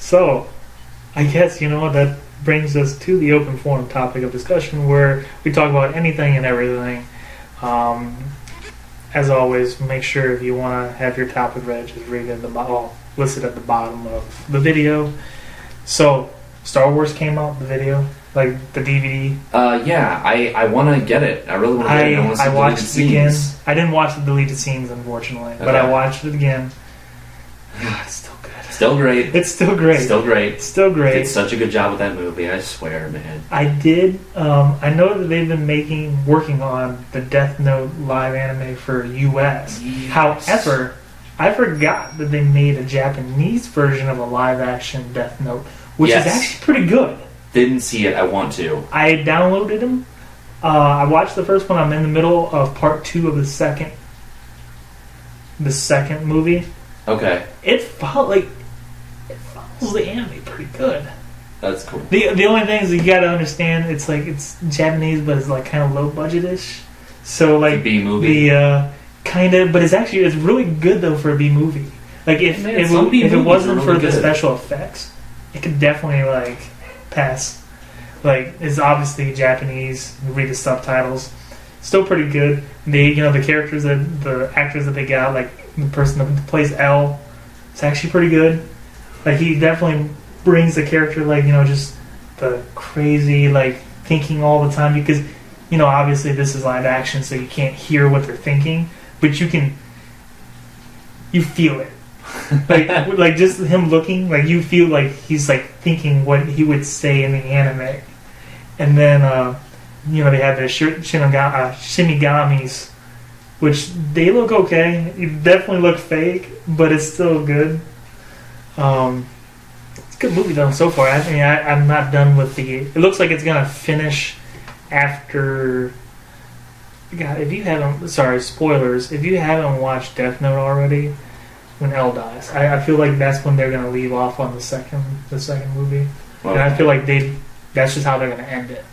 So, I guess, that brings us to the open forum topic of discussion where we talk about anything and everything. As always, make sure if you want to have your topic read, just read it listed at the bottom of the video. So, Star Wars came out, the video, like the DVD. Yeah, I want to get it. I really want to get it. I watched it again. I didn't watch the deleted scenes, unfortunately, but I watched it again. It's still good. Still great. It's still great. Still great. Still great. Did such a good job with that movie, I swear, man. I did. I know that they've been working on the Death Note live anime for US. Yes. However, I forgot that they made a Japanese version of a live action Death Note, which is actually pretty good. Didn't see it. I want to. I downloaded them. I watched the first one. I'm in the middle of part 2 of the second movie. Okay. It follows the anime pretty good. That's cool. The only thing is you got to understand it's Japanese, but it's like kind of low budget-ish. So like B movie. Kind of, but it's really good though for a B movie. Like if it wasn't for the special effects, it could definitely pass. Like it's obviously Japanese. You read the subtitles, still pretty good. The characters the actors that they got, like the person that plays L, it's actually pretty good. Like he definitely brings the character just the crazy thinking all the time because obviously this is live action, so you can't hear what they're thinking, but you feel it. like just him looking, you feel like he's thinking what he would say in the anime. And then they have the shinigamis, which they look okay. You definitely look fake, but it's still good. It's a good movie though so far. I mean, I'm not done with it looks like it's gonna finish after. God, if you haven't, spoilers. If you haven't watched Death Note already, when L dies, I feel like that's when they're gonna leave off on the second movie, and I feel like that's just how they're gonna end it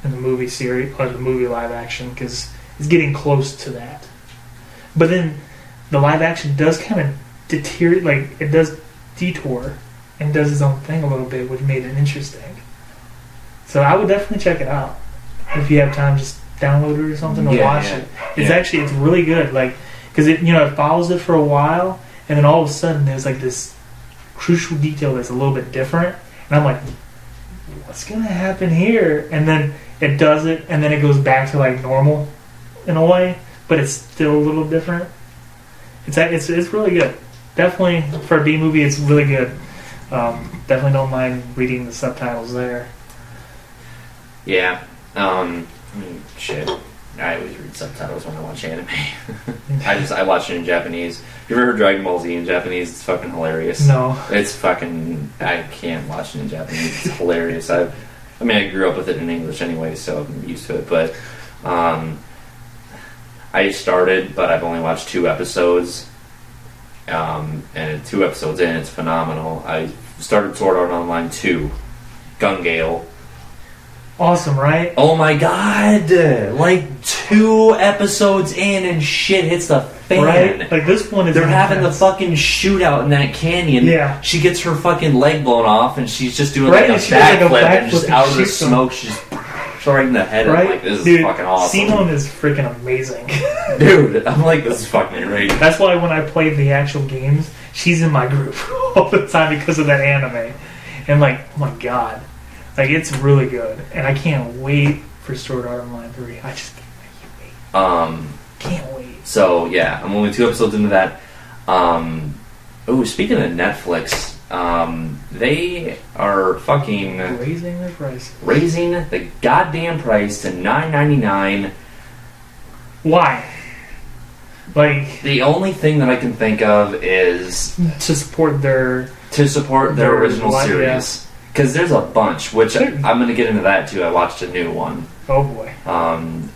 in the movie series or the movie live action because it's getting close to that. But then the live action does kind of deteriorate, it does detour and does its own thing a little bit, which made it interesting. So I would definitely check it out if you have time. Just download it or something to watch it. It's really good. Because it follows it for a while, and then all of a sudden there's this crucial detail that's a little bit different, and I'm like, what's gonna happen here? And then it does it, and then it goes back to normal in a way, but it's still a little different. It's really good. Definitely for a B movie, it's really good. Definitely don't mind reading the subtitles there. Yeah. Shit. I always read subtitles when I watch anime. I watch it in Japanese. You ever heard Dragon Ball Z in Japanese? It's fucking hilarious. No. It's fucking... I can't watch it in Japanese. It's hilarious. I grew up with it in English anyway, so I'm used to it. But I started, but I've only watched 2 episodes. And 2 episodes in, it's phenomenal. I started Sword Art Online 2, Gun Gale. Awesome, right? Oh my god! 2 episodes in and shit hits the fan. Right? This one is... They're having the fucking shootout in that canyon. Yeah. She gets her fucking leg blown off and she's just doing a backflip and just out of the smoke she's right in the head. Right? I'm this Dude, is fucking awesome. Simone is freaking amazing. Dude, I'm this is fucking great. That's why when I play the actual games, she's in my group all the time because of that anime. And oh my god. It's really good. And I can't wait for Sword Art Online 3. I just can't wait. Can't wait. So, yeah, I'm only 2 episodes into that. Speaking of Netflix, they are fucking... raising their prices. Raising the goddamn price to $9.99. Why? The only thing that I can think of is... To support their original series. Because there's a bunch, which I'm going to get into that too. I watched a new one. Oh boy.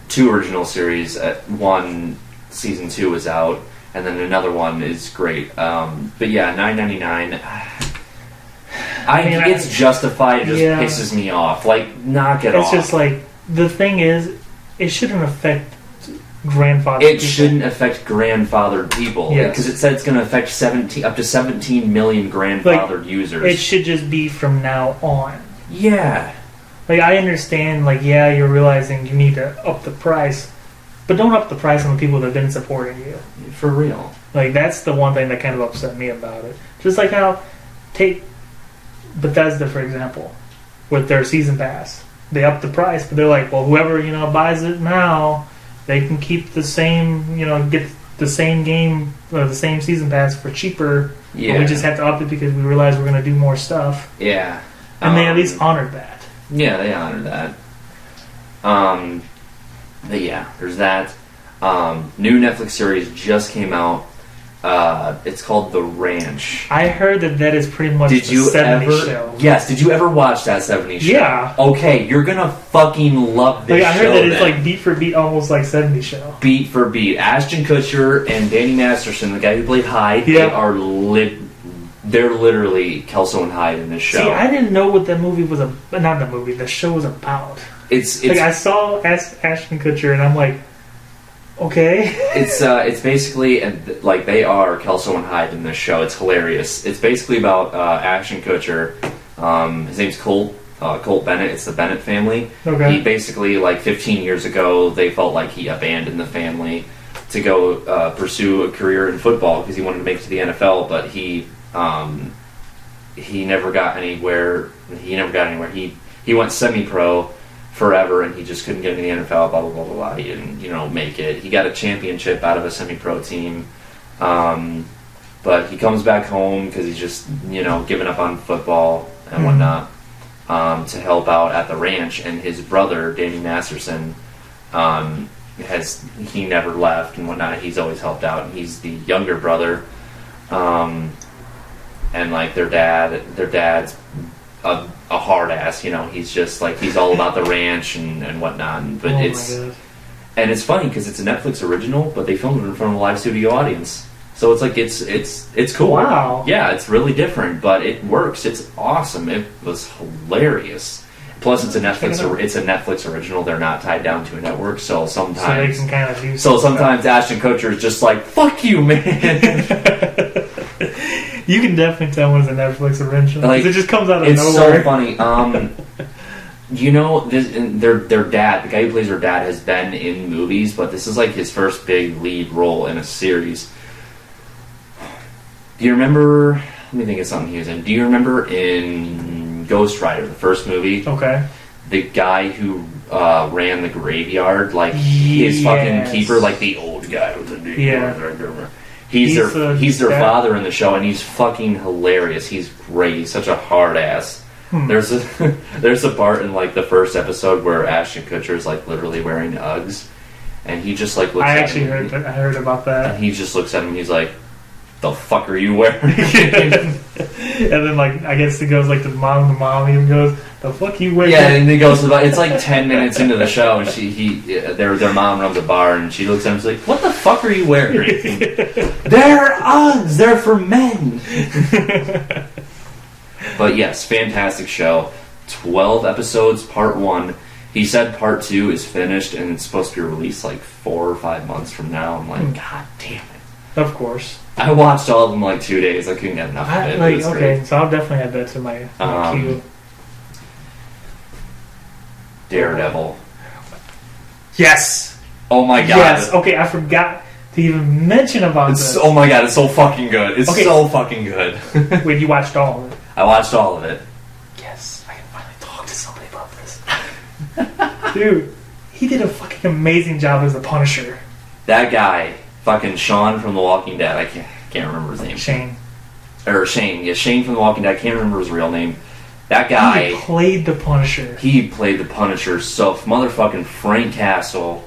2 original series. One season 2 is out, and then another one is great. But yeah, $9.99. It's justified. It just pisses me off. Knock it off. It's just the thing is, it shouldn't affect grandfathered It people. shouldn't affect grandfathered people. Yes. Because it said it's going to affect up to 17 million grandfathered users. It should just be from now on. Yeah. Like, I understand, like, yeah, you're realizing you need to up the price, but don't up the price on the people that have been supporting you. For real. Like, that's the one thing that kind of upset me about it. Just like how, take Bethesda, for example, with their season pass. They up the price, but they're like, well, whoever, buys it now, they can keep the same, get the same game, or the same season pass for cheaper. Yeah. But we just have to up it because we realize we're going to do more stuff. Yeah. And they at least honored that. Yeah, they honored that. But yeah, there's that. New Netflix series just came out. It's called The Ranch. I heard that is pretty much the 70s show. Yes, did you ever watch that 70s show? Yeah. Okay, you're gonna fucking love this show. I heard that it's then. like beat for beat, almost like 70s show. Beat for beat. Ashton Kutcher and Danny Masterson, the guy who played Hyde, Yeah. they're literally Kelso and Hyde in this show. See, I didn't know what that movie was the show was about. It's like, I saw Ashton Kutcher and I'm like, okay. It's basically like they are Kelso and Hyde in this show. It's hilarious. It's basically about Ashton Kutcher. His name's Colt Bennett. It's the Bennett family. Okay. He basically, like 15 years ago, they felt like he abandoned the family to go pursue a career in football because he wanted to make it to the NFL, but he never got anywhere. He went semi-pro forever, and he just couldn't get into the NFL. Blah blah blah blah blah. He didn't, make it. He got a championship out of a semi-pro team, but he comes back home because he's just giving up on football and whatnot to help out at the ranch. And his brother Danny Masterson he never left and whatnot. He's always helped out. And he's the younger brother. And like their dad's a hard ass, he's just like, he's all about the ranch and whatnot. But it's funny because it's a Netflix original, but they filmed it in front of a live studio audience. So it's like, it's cool. Wow. Yeah, it's really different, but it works. It's awesome. It was hilarious. Plus, it's a Netflix original. They're not tied down to a network, so sometimes they can kind of do. So sometimes Ashton Kutcher is just like, "Fuck you, man." You can definitely tell when it's a Netflix original. Like, it just comes out of it's nowhere. It's so funny. Their dad, the guy who plays their dad, has been in movies, but this is like his first big lead role in a series. Do you remember? Let me think of something he was in. Do you remember in Ghost Rider, the first movie? Okay. The guy who ran the graveyard, like his fucking keeper, like the old guy with the big He's their father in the show, and he's fucking hilarious. He's great. He's such a hard ass. There's a part in like the first episode where Ashton Kutcher's like literally wearing Uggs, and he just like looks. I heard about that. And he just looks at him. And he's like, "The fuck are you wearing?" And then like I guess it goes like to the mom. The mom even goes, "The fuck you wearing?" Yeah, and he goes. It's like 10 minutes into the show, and their mom runs a bar, and she looks at him and she's like, "What the fuck are you wearing?" They're Uggs. They're for men. But yes, fantastic show. 12 episodes, part 1. He said part 2 is finished, and it's supposed to be released like 4 or 5 months from now. I'm like, God damn it. Of course. I watched all of them in like 2 days. I couldn't get enough of it. Okay, great. So I'll definitely add that to my queue. Daredevil. Yes. Oh my god. Yes. Okay, I forgot to even mention about this. Oh my god, it's so fucking good. It's so fucking good. Wait, you watched all of it? I watched all of it. Yes, I can finally talk to somebody about this. Dude, he did a fucking amazing job as the Punisher. That guy, fucking Sean from The Walking Dead. I can't remember his name. Shane. Or Shane. Yeah, Shane from The Walking Dead. I can't remember his real name. That guy. He played the Punisher. He played the Punisher. So motherfucking Frank Castle.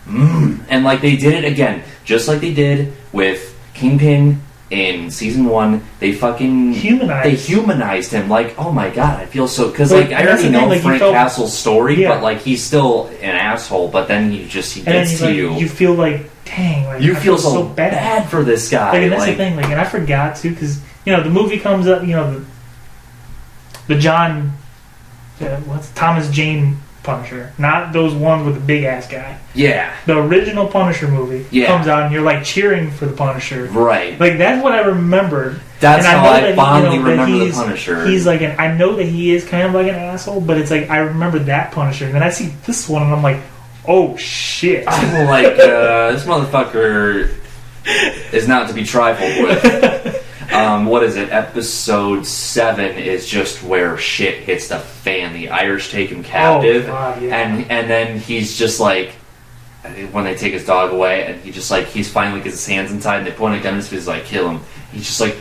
And like they did it again, just like they did with Kingpin in season 1. They fucking humanized him. Like, oh my god, I feel so, because like I already know Frank Castle's story, but like he's still an asshole. But then he gets to you. You feel like, dang, like you feel so bad for this guy. Like, and that's the thing. Like, and I forgot too, because the movie comes up. The John, what's Thomas Jane Punisher, not those ones with the big ass guy. Yeah. The original Punisher movie comes out, and you're like cheering for the Punisher. Right. Like that's what I remembered. That's how I fondly remember the Punisher. He's like I know that he is kind of like an asshole, but it's like I remember that Punisher, and then I see this one, and I'm like, oh shit! I'm like, this motherfucker is not to be trifled with. What is it? Episode 7 is just where shit hits the fan. The Irish take him captive, and then he's just like, when they take his dog away, and he just like he's finally gets his hands inside, and they point a gun in his face, like kill him. He's just like,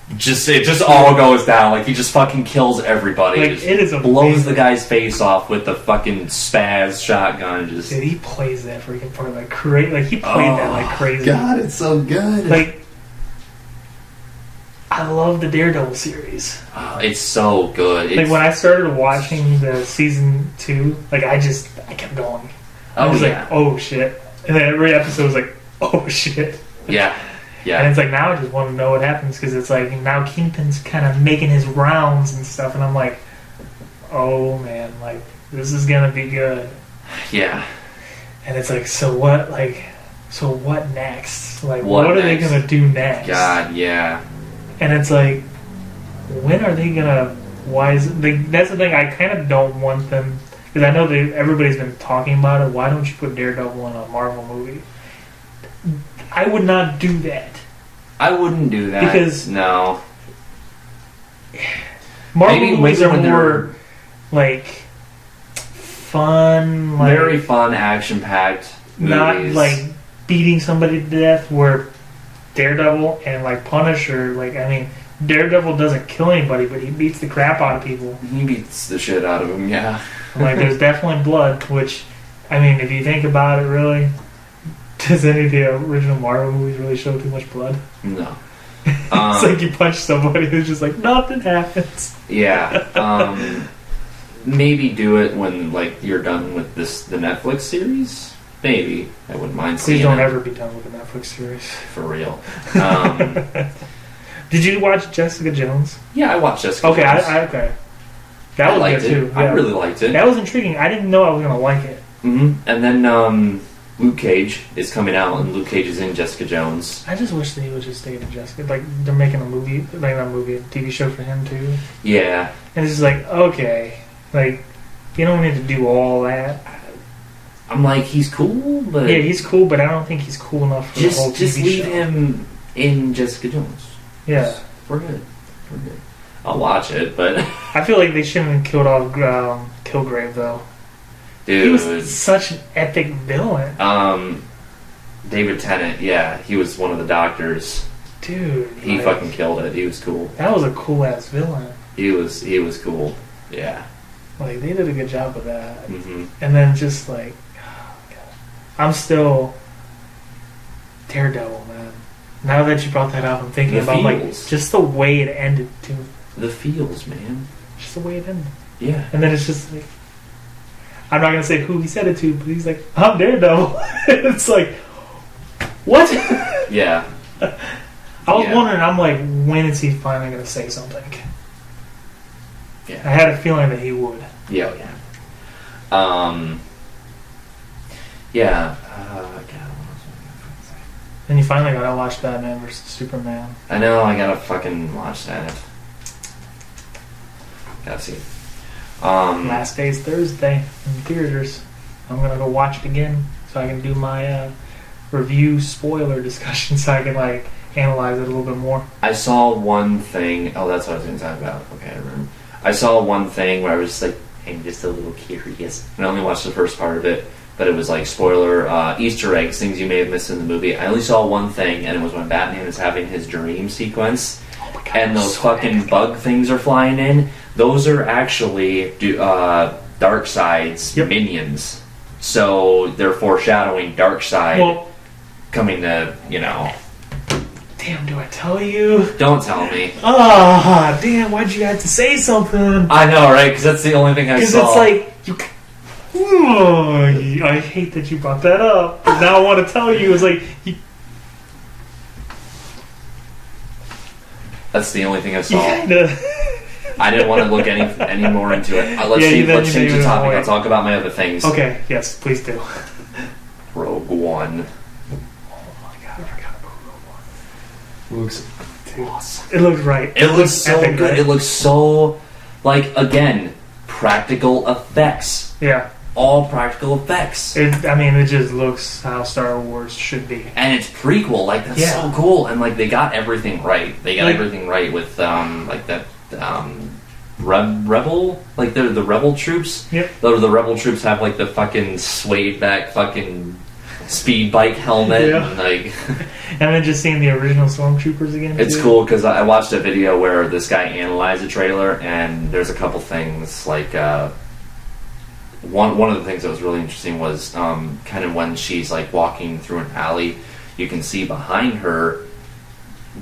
it just all goes down. Like he just fucking kills everybody. Like, it is amazing. Blows the guy's face off with the fucking spaz shotgun. Just dude, he plays that freaking part like crazy. Like he played that like crazy. God, it's so good. Like. I love the Daredevil series. Oh, it's so good. Like when I started watching the season 2, like I kept going. I was like, oh shit, and then every episode was like, oh shit. Yeah. And it's like now I just want to know what happens because it's like now Kingpin's kind of making his rounds and stuff, and I'm like, oh man, like this is gonna be good. Yeah. And it's like, so what next? Like what are next? they gonna do next? God, yeah. And it's like, when are they gonna? Why is it, that's the thing? I kind of don't want them because I know everybody's been talking about it. Why don't you put Daredevil in a Marvel movie? I would not do that. I wouldn't do that because no. Marvel movies are more like fun, like, very fun, action-packed movies. Not like beating somebody to death. Where Daredevil and like Punisher, like I mean, Daredevil doesn't kill anybody, but he beats the crap out of people. He beats the shit out of them, yeah. Like there's definitely blood, which I mean, if you think about it, really, does any of the original Marvel movies really show too much blood? No. It's like you punch somebody who's just like nothing happens. Yeah. Maybe do it when like you're done with the Netflix series. Maybe I wouldn't mind seeing. Please don't it. ever be done with the Netflix series. For real. Did you watch Jessica Jones? Yeah, I watched Jessica okay, Jones. Okay. That was liked good too. Yeah. I really liked it. That was intriguing. I didn't know I was gonna like it. Mm-hmm. And then Luke Cage is coming out, and Luke Cage is in Jessica Jones. I just wish that he would just stay in Jessica. Like they're making a movie, like not a movie, a TV show for him too. Yeah. And it's just like okay, like you don't need to do all that. I'm like, he's cool, but yeah, he's cool, but I don't think he's cool enough for the whole TV show. Just leave him in Jessica Jones. Yeah, we're good. I'll watch it, but I feel like they shouldn't have killed off Kilgrave though. Dude, he was such an epic villain. David Tennant, yeah, he was one of the doctors. Dude, he fucking killed it. He was cool. That was a cool ass villain. He was cool. Yeah. Like they did a good job with that. Mm-hmm. And then just like, oh God. I'm still Daredevil, man. Now that you brought that up, I'm thinking about like just the way it ended too. The feels, man. Just the way it ended. Yeah. And then it's just like, I'm not gonna say who he said it to, but he's like, I'm Daredevil. It's like, what? Yeah. I was wondering. I'm like, when is he finally gonna say something? Yeah. I had a feeling that he would. Yeah. Yeah. Then you finally gotta watch Batman vs Superman. I know. I gotta fucking watch that. Gotta see. Last day's Thursday in theaters. I'm gonna go watch it again so I can do my review spoiler discussion so I can like analyze it a little bit more. I saw one thing. Oh, that's what I was going to talk about. Okay, I remember. I saw one thing where I was just like, I'm just a little curious. And I only watched the first part of it, but it was like spoiler Easter eggs, things you may have missed in the movie. I only saw one thing, and it was when Batman is having his dream sequence, and those fucking bug things are flying in. Those are actually Darkseid's minions. So they're foreshadowing Darkseid coming to, Damn, do I tell you? Don't tell me. Ah, damn, why'd you have to say something? I know, right? Because that's the only thing I saw. Because it's like, I hate that you brought that up. But now I want to tell you, it's like... That's the only thing I saw. I didn't want to look any more into it. Let's change the topic. I'll talk about my other things. Okay, yes, please do. Rogue One. Oh my god, I forgot about Rogue One. Looks awesome. It looks right. It looks so epic, good. right? It looks so, like, again, practical effects. Yeah. All practical effects. It just looks how Star Wars should be. And it's prequel. Like, that's so cool. And, like, they got everything right. They got everything right with, like, that, Rebel? Like, they're the Rebel troops? Yep. The Rebel troops have, like, the fucking swayed back fucking speed bike helmet. Yeah. And, like... And then just seeing the original Stormtroopers again. It's cool because I watched a video where this guy analyzed the trailer, and there's a couple things like one of the things that was really interesting was kind of when she's like walking through an alley, you can see behind her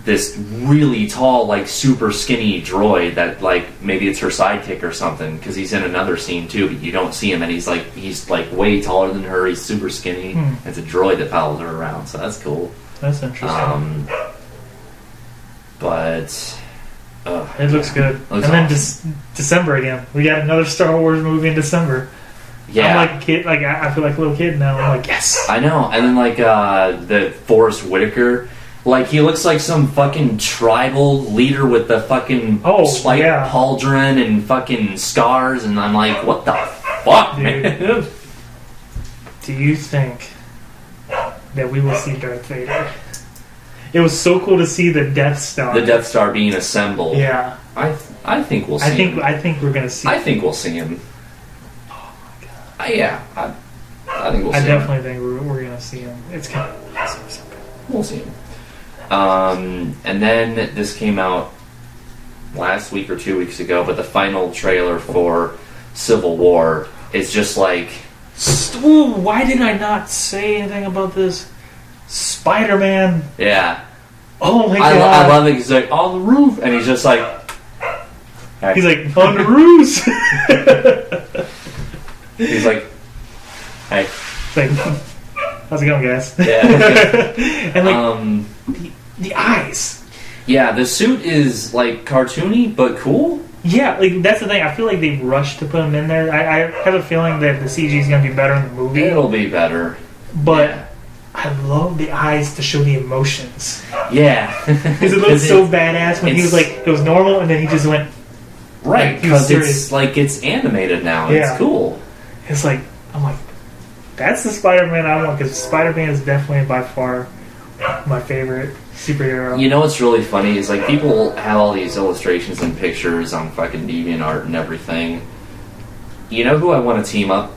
this really tall, like super skinny droid that like maybe it's her sidekick or something because he's in another scene too, but you don't see him, and he's like way taller than her. He's super skinny. It's a droid that follows her around, so that's cool. That's interesting. But it looks good. And then December again. We got another Star Wars movie in December. Yeah, I'm like a kid. Like I feel like a little kid now. I'm like, yes. I know. And then like the Forrest Whitaker, like he looks like some fucking tribal leader with the fucking spike pauldron and fucking scars, and I'm like, what the fuck, man? Do you think that we will see Darth Vader? It was so cool to see the Death Star. The Death Star being assembled. Yeah. I think we'll see him. I think we're going to see him. I think we'll see him. Oh my god. I think we'll see him. I definitely think we're going to see him. It's going to be awesome. We'll see him. And then this came out last week or 2 weeks ago, but the final trailer for Civil War is just like... Ooh, why did I not say anything about this? Spider-Man. Yeah. Oh my god. I love it. He's like, on the roof. And he's just like... Hey. He's like, on the roofs. He's like, hey. Like, how's it going, guys? Yeah. And like, the eyes. Yeah, the suit is like cartoony, but cool. Yeah, like that's the thing. I feel like they rushed to put him in there. I have a feeling that the CG is going to be better in the movie. It'll be better. But I love the eyes to show the emotions. Yeah. Because it looked so badass when he was like, it was normal, and then he just went... Right, because it's like, it's animated now. Yeah. It's cool. It's like, I'm like, that's the Spider-Man I want, because Spider-Man is definitely by far my favorite superhero. You know what's really funny is like people have all these illustrations and pictures on fucking DeviantArt and everything. You know who I want to team up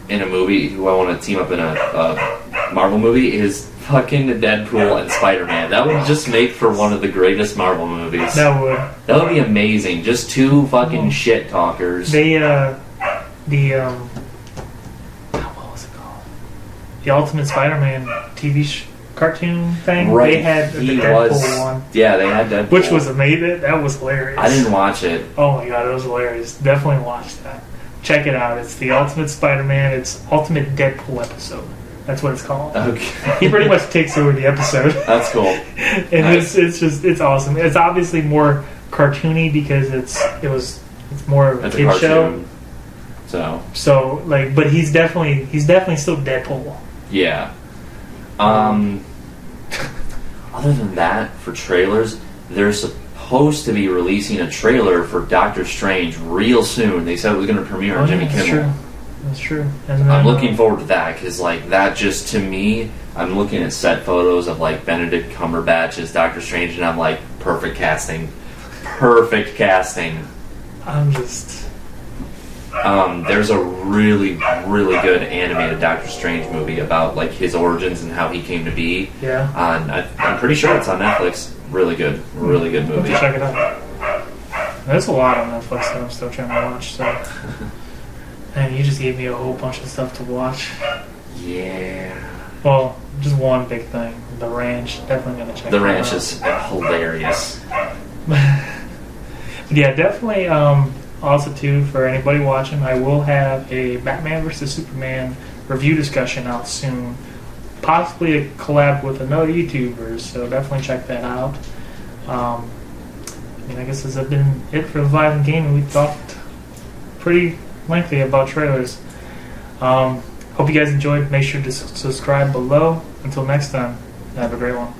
in a movie? Who I want to team up in a Marvel movie is fucking Deadpool and Spider-Man. That would just make for one of the greatest Marvel movies. That would. That would be amazing. Just two fucking shit talkers. They what was it called? The Ultimate Spider-Man TV cartoon thing. Right. They had the Deadpool one. Yeah, they had Deadpool. Which was amazing. That was hilarious. I didn't watch it. Oh my god, it was hilarious. Definitely watch that. Check it out. It's the Ultimate Spider-Man. It's Ultimate Deadpool episode. That's what it's called. Okay. He pretty much takes over the episode. That's cool. And it's awesome. It's obviously more cartoony because it's more of a kid show. So like, but he's definitely still Deadpool. Yeah. Other than that, for trailers, they're supposed to be releasing a trailer for Doctor Strange real soon. They said it was going to premiere on Jimmy Kimmel. True. That's true. And then, I'm looking forward to that because, like, that just to me, I'm looking at set photos of like Benedict Cumberbatch as Doctor Strange, and I'm like, perfect casting. Perfect casting. I'm just. There's a really, really good animated Doctor Strange movie about like his origins and how he came to be. Yeah. I'm pretty sure it's on Netflix. Really good movie. Check it out. There's a lot on Netflix that I'm still trying to watch. So, and you just gave me a whole bunch of stuff to watch. Yeah. Well, just one big thing. The Ranch. Definitely gonna check. The Ranch is hilarious. Yeah, definitely. Also, too, for anybody watching, I will have a Batman vs. Superman review discussion out soon. Possibly a collab with another YouTuber, so definitely check that out. I guess this has been it for Leviathan Gaming. We talked pretty lengthy about trailers. Hope you guys enjoyed. Make sure to subscribe below. Until next time, have a great one.